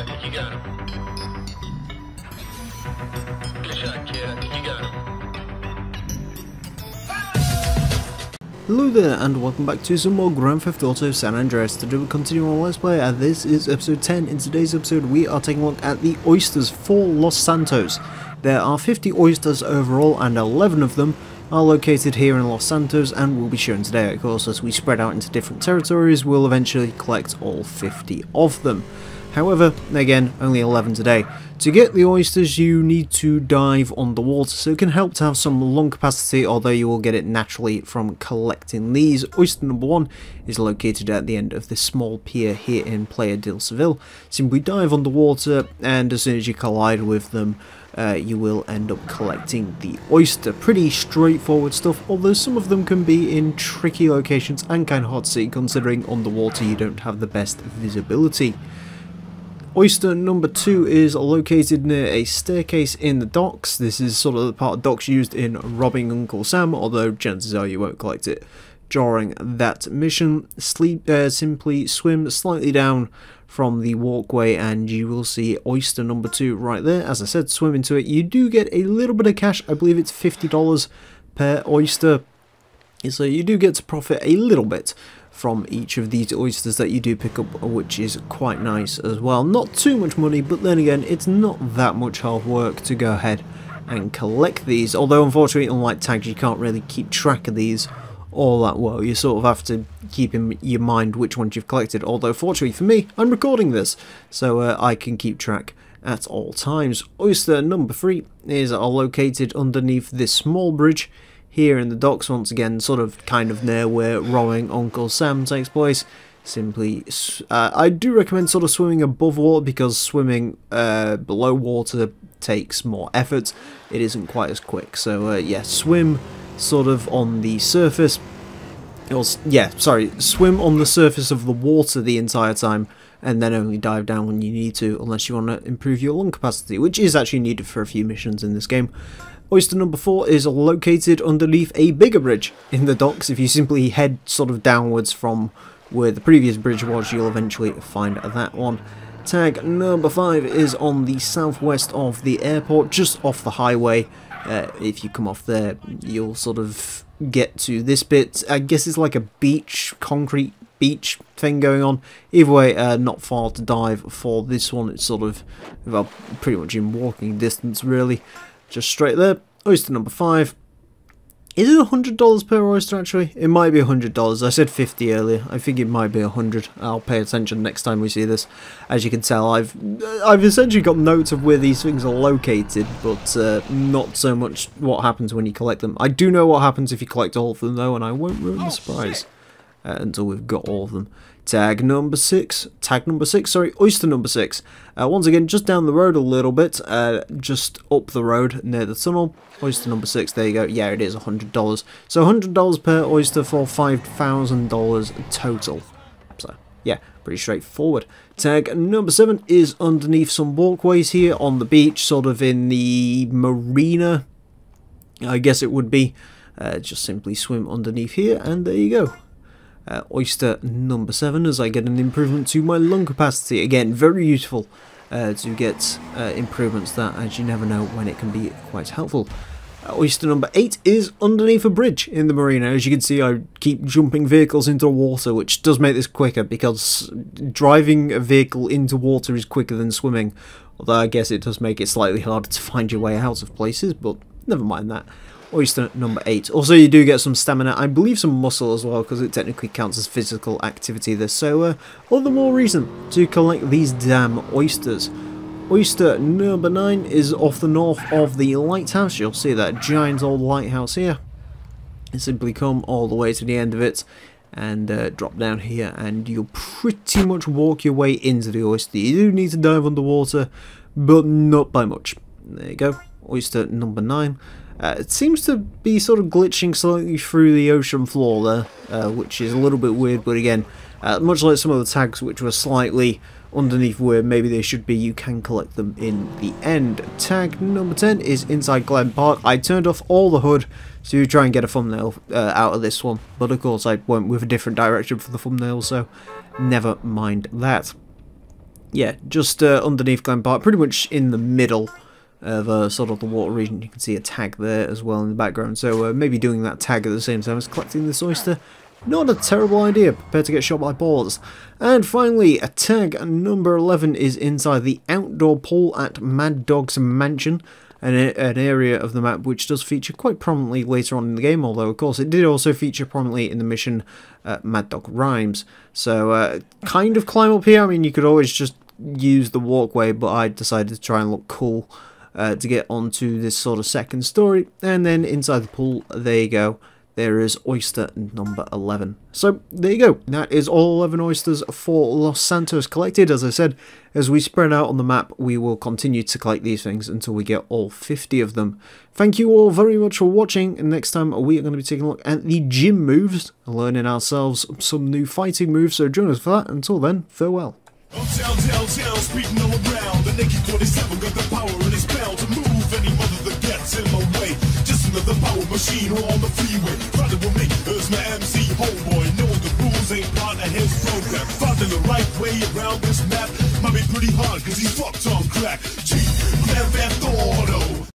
kid. I think you got him. Good shot, kid. I think you got him. Hello there and welcome back to some more Grand Theft Auto San Andreas. Today we continue on Let's Play and this is episode 10. In today's episode we are taking a look at the Oysters for Los Santos. There are 50 oysters overall and 11 of them are located here in Los Santos and will be shown today. Of course, as we spread out into different territories we'll eventually collect all 50 of them. However, again, only 11 today. To get the oysters you need to dive underwater, so it can help to have some lung capacity, although you will get it naturally from collecting these. Oyster number 1 is located at the end of this small pier here in Playa del Seville. Simply dive underwater and as soon as you collide with them you will end up collecting the oyster. Pretty straightforward stuff, although some of them can be in tricky locations and kind of hard to see considering underwater you don't have the best visibility. Oyster number 2 is located near a staircase in the docks. This is sort of the part of docks used in robbing Uncle Sam, although chances are you won't collect it during that mission. Simply swim slightly down from the walkway and you will see oyster number 2 right there. As I said, swim into it. You do get a little bit of cash. I believe it's $50 per oyster. So you do get to profit a little bit from each of these oysters that you do pick up, which is quite nice as well. Not too much money, but then again, it's not that much hard work to go ahead and collect these. Although unfortunately, unlike tags, you can't really keep track of these all that well. You sort of have to keep in your mind which ones you've collected. Although fortunately for me, I'm recording this, so I can keep track at all times. Oyster number 3 is located underneath this small bridge here in the docks, once again, sort of kind of near where rowing Uncle Sam takes place. Simply, I do recommend sort of swimming above water because swimming below water takes more effort. It isn't quite as quick. So yeah, swim sort of on the surface. Swim on the surface of the water the entire time, and then only dive down when you need to, unless you want to improve your lung capacity, which is actually needed for a few missions in this game. Oyster number 4 is located underneath a bigger bridge in the docks. If you simply head sort of downwards from where the previous bridge was, you'll eventually find that one. Tag number 5 is on the southwest of the airport, just off the highway. If you come off there, you'll sort of get to this bit. I guess it's like a beach, concrete beach thing going on. Either way, not far to dive for this one. It's sort of, well, pretty much in walking distance really. Just straight there. Oyster number 5. Is it $100 per oyster actually? It might be $100. I said 50 earlier. I think it might be 100. I'll pay attention next time we see this. As you can tell, I've essentially got notes of where these things are located, but not so much what happens when you collect them. I do know what happens if you collect all of them though, and I won't ruin the surprise until we've got all of them. Oyster number 6, once again just down the road a little bit, just up the road near the tunnel. Oyster number 6, there you go, yeah it is $100, so $100 per oyster for $5,000 total, so yeah, pretty straightforward. Tag number 7 is underneath some walkways here on the beach, sort of in the marina, I guess it would be. Just simply swim underneath here and there you go. Oyster number 7 as I get an improvement to my lung capacity. Again, very useful to get improvements that, as you never know when it can be quite helpful. Oyster number 8 is underneath a bridge in the marina. As you can see, I keep jumping vehicles into water, which does make this quicker because driving a vehicle into water is quicker than swimming. Although I guess it does make it slightly harder to find your way out of places, but never mind that. Oyster number 8. Also, you do get some stamina, I believe some muscle as well, because it technically counts as physical activity there. So, all the more reason to collect these damn oysters. Oyster number 9 is off the north of the lighthouse. You'll see that giant old lighthouse here. You simply come all the way to the end of it and drop down here, and you'll pretty much walk your way into the oyster. You do need to dive underwater, but not by much. There you go. Oyster number 9. It seems to be sort of glitching slightly through the ocean floor there, which is a little bit weird, but again, much like some of the tags which were slightly underneath where maybe they should be, you can collect them in the end. Tag number 10 is inside Glen Park. I turned off all the HUD to try and get a thumbnail out of this one, but of course I went with a different direction for the thumbnail, so never mind that. yeah, just underneath Glen Park, pretty much in the middle of sort of the water region. You can see a tag there as well in the background, so maybe doing that tag at the same time as collecting this oyster, not a terrible idea. Prepare to get shot by boars. And finally, tag number 11 is inside the outdoor pool at Mad Dog's Mansion, an area of the map which does feature quite prominently later on in the game, although of course it did also feature prominently in the mission Mad Dog Rhymes. So kind of climb up here. I mean, you could always just use the walkway, but I decided to try and look cool to get onto this sort of second story. And then inside the pool, there you go. There is oyster number 11. So there you go. That is all 11 oysters for Los Santos collected. As I said, as we spread out on the map, we will continue to collect these things until we get all 50 of them. Thank you all very much for watching. And next time we are going to be taking a look at the gym moves, learning ourselves some new fighting moves. So join us for that. Until then, farewell. Speeding all around. The naked 47 got the power and it's bound to move any mother that gets in my way. Just another power machine on the freeway. Riding with me, there's my MC homeboy. Knowing the rules ain't part of his program. Finding the right way around this map might be pretty hard, cause he's fucked on crack. G, Grand Theft Auto.